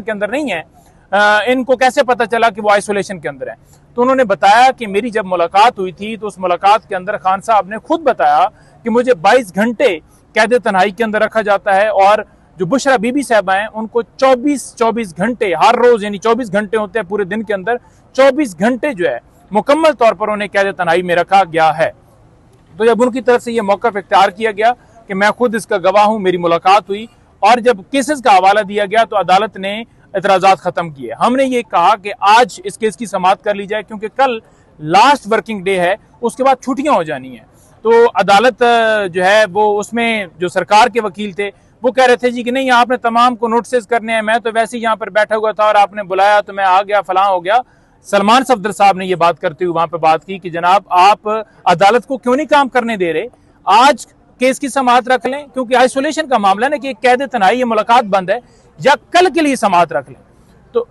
के अंदर नहीं है, इनको कैसे पता चला कि वो आइसोलेशन के अंदर है? तो उन्होंने बताया कि मेरी जब मुलाकात हुई थी तो उस मुलाकात के अंदर खान साहब ने खुद बताया कि मुझे 22 घंटे कैद तन्हाई के अंदर रखा जाता है और जो बुशरा बीबी साहबा हैं उनको 24 घंटे हर रोज, यानी 24 घंटे होते हैं पूरे दिन के अंदर, 24 घंटे जो है मुकम्मल तौर पर उन्हें कैद तन्हाई में रखा गया है। तो जब उनकी तरफ से ये मौक़िफ़ इख्तियार किया गया कि मैं खुद इसका गवाह हूं, मेरी मुलाकात हुई और जब केसेस का हवाला दिया गया तो अदालत ने एतराज़ात खत्म किए। हमने ये कहा कि आज इस केस की समाअत कर ली जाए क्योंकि कल लास्ट वर्किंग डे है, उसके बाद छुट्टियां हो जानी है। तो अदालत जो है वो उसमें जो सरकार के वकील थे वो कह रहे थे जी कि नहीं आपने तमाम को नोटिस करने हैं, मैं तो वैसे ही यहाँ पर बैठा हुआ था और आपने बुलाया तो मैं आ गया, फलां हो गया। सलमान सफदर साहब ने ये बात करते हुए वहां पर बात की कि जनाब आप अदालत को क्यों नहीं काम करने दे रहे, आज केस की समाअत रख लें क्योंकि आइसोलेशन का मामला है ना कि कैद तन्हाई ये मुलाकात बंद है, या कल के लिए समाअत रख लें। तो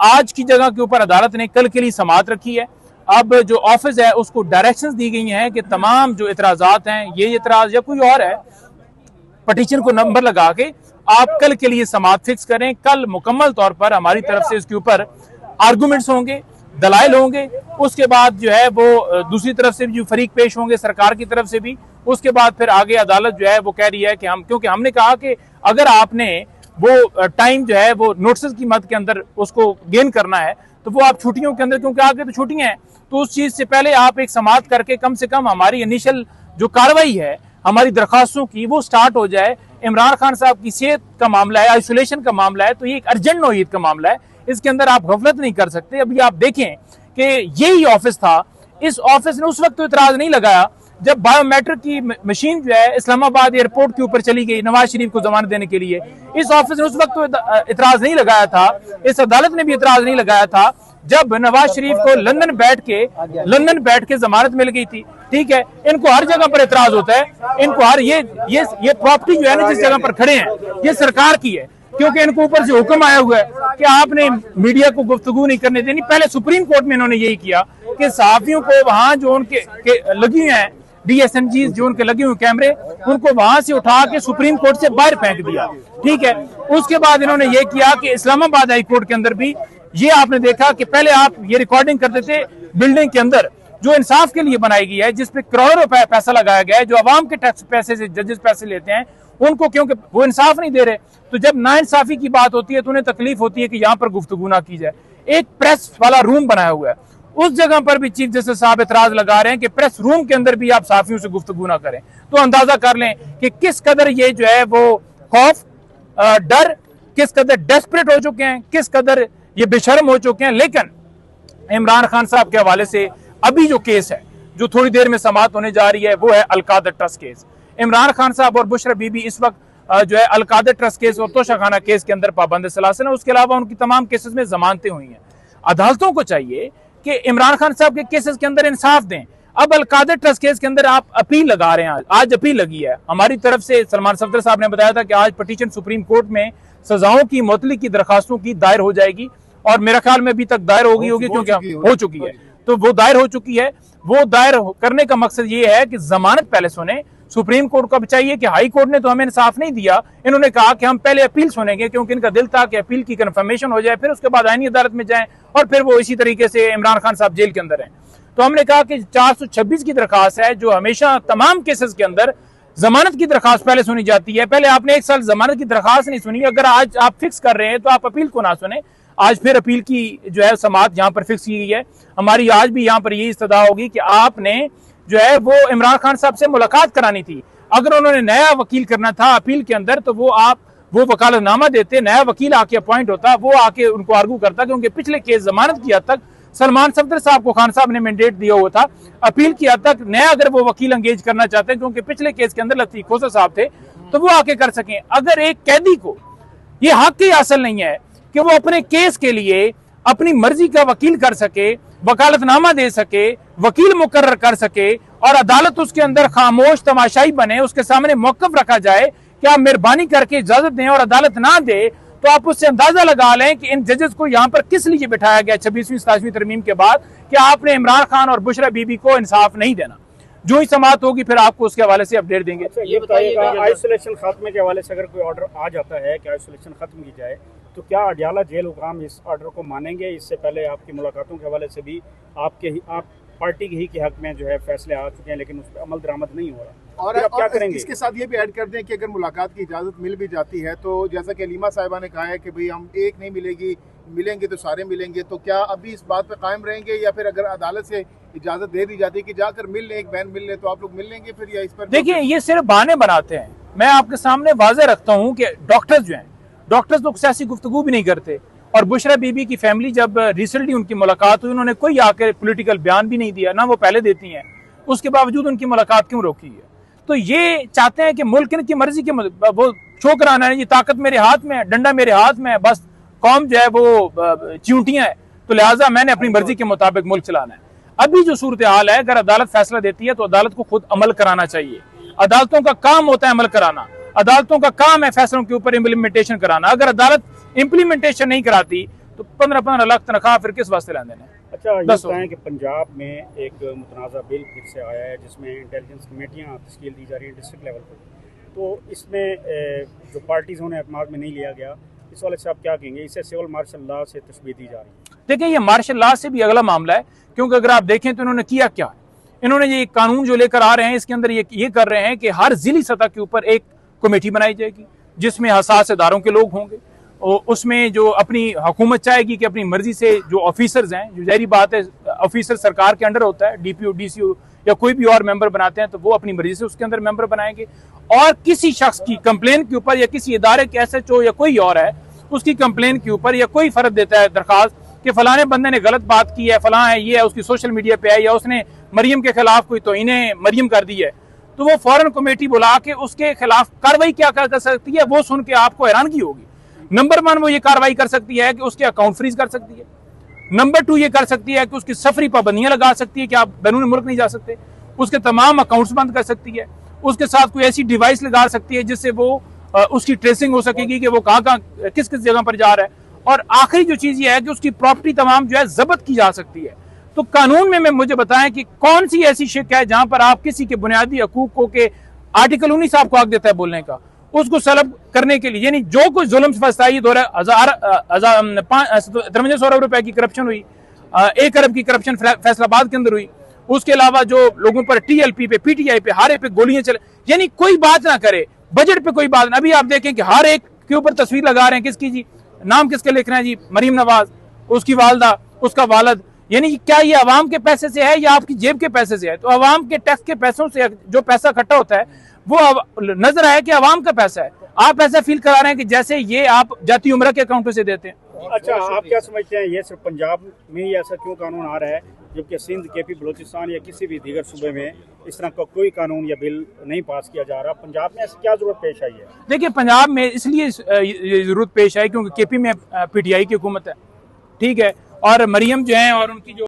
आज की जगह के ऊपर अदालत ने कल के लिए समाअत रखी है। अब जो ऑफिस है उसको डायरेक्शंस दी गई हैं कि तमाम जो इतराजात हैं, ये इतराज या कोई और है, पटिशन को नंबर लगा के आप कल के लिए समाअत फिक्स करें। कल मुकम्मल तौर पर हमारी तरफ से इसके ऊपर आर्गूमेंट्स होंगे, दलाइल होंगे, उसके बाद जो है वो दूसरी तरफ से भी जो फरीक पेश होंगे सरकार की तरफ से भी, उसके बाद फिर आगे अदालत जो है वो कह रही है कि हम, क्योंकि हमने कहा कि अगर आपने वो टाइम जो है वो नोटिस की मद के अंदर उसको गेन करना है तो वो आप छुट्टियों के अंदर, क्योंकि आगे तो छुट्टियां हैं, तो उस चीज से पहले आप एक समाअत करके कम से कम हमारी इनिशियल जो कार्रवाई है हमारी दरखास्तों की वो स्टार्ट हो जाए। इमरान खान साहब की सेहत का मामला है, आइसोलेशन का मामला है, तो ये एक अर्जेंट नौयत का मामला है, इसके अंदर आप गफलत नहीं कर सकते। अभी आप देखें कि यही ऑफिस था, इस ऑफिस ने उस वक्त तो इतराज नहीं लगाया जब बायोमेट्रिक की मशीन जो है इस्लामाबाद एयरपोर्ट के ऊपर चली गई नवाज शरीफ को जमानत देने के लिए, इस ऑफिस ने उस वक्त तो इतराज नहीं लगाया था, इस अदालत ने भी इतराज नहीं लगाया था जब नवाज शरीफ को लंदन बैठ के जमानत मिल गई थी। ठीक है, इनको हर जगह पर इतराज होता है, इनको हर ये प्रॉपर्टी जो है ना जिस जगह पर खड़े हैं ये सरकार की है, क्योंकि इनको ऊपर से हुक्म आया हुआ है कि आपने मीडिया को गुफ्तगू नहीं करने देनी। पहले सुप्रीम कोर्ट में इन्होंने यही किया कि सहाफियों को वहां जो उनके लगी हुई है DSNG जो उनके लगे हुए कैमरे, उनको वहां से उठा के सुप्रीम कोर्ट से बाहर फेंक दिया। ठीक है, उसके बाद इन्होंने ये किया कि इस्लामाबाद हाई कोर्ट के अंदर भी ये आपने देखा कि पहले आप ये रिकॉर्डिंग करते थे बिल्डिंग के अंदर जो इंसाफ के लिए बनाई गई है, जिसपे करोड़ों रुपए पैसा लगाया गया है, जो अवाम के टैक्स पैसे से जजेस पैसे लेते हैं उनको, क्योंकि वो इंसाफ नहीं दे रहे। तो जब नाइंसाफी की बात होती है तो उन्हें तकलीफ होती है कि यहाँ पर गुफ्तगू ना की जाए। एक प्रेस वाला रूम बनाया हुआ है, उस जगह पर भी चीफ जस्टिस साहब इतराज लगा रहे हैं कि प्रेस रूम के अंदर भी आप साफियों से गुफ्तगू ना करें। तो अंदाजा कर लें कि किस कदर ये जो है वो खौफ, डर, किस कदर डेस्परेट हो चुके हैं, किस कदर ये बेशर्म हो चुके हैं। लेकिन इमरान खान साहब के हवाले से अभी जो केस है जो थोड़ी देर में समाअत होने जा रही है वो है अलकादर ट्रस्ट केस। इमरान खान साहब और बुशरा बीबी इस वक्त जो है अलकादर ट्रस्ट केस और तोशाखाना केस के अंदर पाबंद सलासन है, उसके अलावा उनकी तमाम केसेस में जमानतें हुई हैं। अदालतों को चाहिए कि इमरान खान साहब के केसेस के अंदर इंसाफ दें। अब अलकादर ट्रस्ट केस के अंदर आप अपील लगा रहे हैं, आज अपील लगी है हमारी तरफ से। सलमान सफदर साहब ने बताया था कि आज पटिशन सुप्रीम कोर्ट में सजाओं की मुअत्तली की दरखास्तों की दायर हो जाएगी और मेरा ख्याल में अभी तक दायर हो गई होगी क्योंकि हो चुकी है, तो वो दायर हो चुकी है। वो दायर करने का मकसद ये है कि जमानत पहले सुने। सुप्रीम कोर्ट को चाहिए कि हाई कोर्ट ने तो हमें इंसाफ नहीं दिया, इन्होंने कहा कि हम पहले अपील सुनेंगे क्योंकि इनका दिल था कि अपील की कंफर्मेशन हो जाए, फिर उसके बाद आईनी अदालत में जाएं और फिर वो इसी तरीके से इमरान खान साहब जेल के अंदर हैं। तो हमने कहा कि 426 की दरखास्त है जो हमेशा तमाम केसेस के अंदर जमानत की दरखास्त पहले सुनी जाती है। पहले आपने एक साल जमानत की दरखास्त नहीं सुनी, अगर आज आप फिक्स कर रहे हैं तो आप अपील को ना सुने। आज फिर अपील की जो है समाअत यहाँ पर फिक्स की गई है। हमारी आज भी यहाँ पर यही इस्तदा होगी कि आपने जो है वो इमरान खान साहब से मुलाकात करानी थी। अगर उन्होंने नया वकील करना था अपील के अंदर तो वो वकालतनामा देते, नया वकील आके अपॉइंट होता, वो आके उनको आर्गू करता, क्योंकि पिछले केस जमानत की हद तक सलमान सफदर साहब को खान साहब ने मैंडेट दिया हुआ था। अपील की हद तक नया अगर वो वकील एंगेज करना चाहते हैं, क्योंकि पिछले केस के अंदर लतीफ खोसा साहब थे, तो वो आके कर सकें। अगर एक कैदी को ये हक ही हासिल नहीं है कि वो अपने केस के लिए अपनी मर्जी का वकील कर सके, वकालतनामा दे सके, वकील मुकर्रर कर सके और अदालत उसके अंदर खामोश तमाशाई बने, उसके सामने मौकफ रखा जाए कि आप मेहरबानी करके इजाजत दें और अदालत ना दे, तो आप उससे अंदाजा लगा लें कि इन जजेस को यहाँ पर किस लिए बिठाया गया 26वीं 27वीं तरमीम के बाद कि आपने इमरान खान और बुशरा बीबी को इंसाफ नहीं देना। जो ही समाअत होगी फिर आपको उसके हवाले से अपडेट देंगे। ये बताइएगा आइसोलेशन खात्मे के हवाले से अगर कोई ऑर्डर आ जाता है कि आइसोलेशन खत्म की जाए तो क्या अडयाला जेल हुकाम इस ऑर्डर को मानेंगे? इससे पहले आपकी मुलाकातों के हवाले से भी आप पार्टी ही के हक में जो है फैसले आ चुके हैं, लेकिन उस पर अमल दरामद नहीं हो रहा। और आप क्या करेंगे? इसके साथ ये भी ऐड कर दें कि अगर मुलाकात की इजाज़त मिल भी जाती है तो जैसा कि अलीमा साहिबा ने कहा है कि भाई हम एक नहीं मिलेगी, मिलेंगे तो सारे मिलेंगे, तो क्या अभी इस बात पे कायम रहेंगे या फिर अगर अदालत से इजाज़त दे दी जाती है कि जाकर मिल लें, एक बहन मिल लें, तो आप लोग मिल लेंगे फिर, या इस पर? देखिए, ये सिर्फ बहाने बनाते हैं। मैं आपके सामने वाज़ेह रखता हूँ कि डॉक्टर्स जो हैं, डॉक्टर्स लोग सियासी गुफ्तगू भी नहीं करते। और बुशरा बीबी की फैमिली जब रिसेंटली उनकी मुलाकात हुई, उन्होंने कोई आकर पॉलिटिकल बयान भी नहीं दिया, ना वो पहले देती हैं, उसके बावजूद उनकी मुलाकात क्यों रोकी है? तो ये चाहते हैं कि मुल्क इनकी मर्जी के वो शो कराना है, ये ताकत मेरे हाथ में है, डंडा मेरे हाथ में है, बस कौम जो है वो चिंटियां है, तो लिहाजा मैंने अपनी मर्जी के मुताबिक मुल्क चलाना है। अभी जो सूरत हाल है, अगर अदालत फैसला देती है तो अदालत को खुद अमल कराना चाहिए। अदालतों का काम होता है अमल कराना, अदालतों का काम है फैसलों के ऊपर इम्प्लीमेंटेशन कराना। अगर अदालत इम्प्लीमेंटेशन नहीं कराती तो 15-15 लाख तनख्वाह फिर किस वास्ते लेने देने। अच्छा, ये बताएं कि पंजाब में एक मुतनाज़ा बिल फिर से आया है जिसमें इंटेलिजेंस कमेटियाँ तश्कील दी जा रही हैं डिस्ट्रिक्ट लेवल पर, तो इसमें जो पार्टीज़ उन्हें एतमाद में नहीं लिया गया, इस वाले से आप क्या कहेंगे? इसे सिविल मार्शल लॉ से तशबीह दी जा रही है। देखिए, ये मार्शल लॉ से भी अगला मामला है, क्योंकि अगर आप देखें तो इन्होंने किया क्या, इन्होंने ये कानून जो लेकर आ रहे हैं इसके अंदर ये कर रहे हैं कि हर जिली सतह के ऊपर एक कमेटी बनाई जाएगी जिसमें हसास इदारों के लोग होंगे, और उसमें जो अपनी हुकूमत चाहेगी कि अपनी मर्जी से जो ऑफिसर्स हैं, जो जाहिर बात है ऑफिसर सरकार के अंडर होता है, डीपीओ डीसीओ या कोई भी और मेंबर बनाते हैं, तो वो अपनी मर्जी से उसके अंदर मेंबर बनाएंगे। और किसी शख्स की कंप्लेन के ऊपर या किसी इदारे के एसएचओ या कोई और है उसकी कंप्लेन के ऊपर या कोई फर्ज देता है दरखास्त कि फलाने बंदे ने गलत बात की है, फलां है, ये है, उसकी सोशल मीडिया पे है, या उसने मरियम के खिलाफ कोई तौहीने मरियम कर दी है, तो वो फौरन कमेटी बुला के उसके खिलाफ कार्रवाई क्या कर सकती है, वो सुन के आपको हैरानगी होगी। नंबर 1 वो ये कार्रवाई कर सकती है कि उसके अकाउंट फ्रीज कर सकती है। नंबर 2 ये कर सकती है कि उसकी सफरी पाबंदियां लगा सकती है कि आप बैरून मुल्क नहीं जा सकते, उसके तमाम अकाउंट्स बंद कर सकती है, उसके साथ कोई ऐसी डिवाइस लगा सकती है जिससे वो उसकी ट्रेसिंग हो सकेगी कि वो कहाँ किस किस जगह पर जा रहा है। और आखिरी जो चीज ये है कि उसकी प्रॉपर्टी तमाम जो है जब्त की जा सकती है। तो कानून में मुझे बताएं कि कौन सी ऐसी शिक है जहां पर आप किसी के बुनियादी हकूक को के आर्टिकल 19 आपको हक देता है बोलने का, उसको सलब करने के लिए, यानी जो कुछ जुल्म से फंसाई 5300 अरब रुपए की करप्शन हुई, 1 अरब की करप्शन फैसलाबाद के अंदर हुई, उसके अलावा जो लोगों पर टीएलपी पे, पीटीआई पे, हर एक पे गोलियां चले, यानी कोई बात ना करे, बजट पे कोई बात ना। अभी आप देखें कि हर एक के ऊपर तस्वीर लगा रहे हैं, किसकी जी, नाम किसके लिख रहे हैं जी, मरीम नवाज, उसकी वालदा, उसका वालद। यानी क्या ये अवाम के पैसे से है या आपकी जेब के पैसे से है? तो अवाम के टैक्स के पैसों से जो पैसा इकट्ठा होता है वो नजर आया कि अवाम का पैसा है। आप ऐसा फील करा रहे हैं कि जैसे ये आप जाती उम्र के अकाउंट से देते हैं। अच्छा, आप क्या समझते हैं ये सिर्फ पंजाब में ही ऐसा क्यों कानून आ रहा है, जबकि सिंध, केपी, बलोचिस्तान या किसी भी दीगर सूबे में इस तरह का कोई कानून या बिल नहीं पास किया जा रहा? पंजाब में ऐसी क्या जरूरत पेश आई है? देखिए, पंजाब में इसलिए जरूरत पेश आई क्योंकि केपी में पीटीआई की हुकूमत है, ठीक है, और मरियम जो है और उनकी जो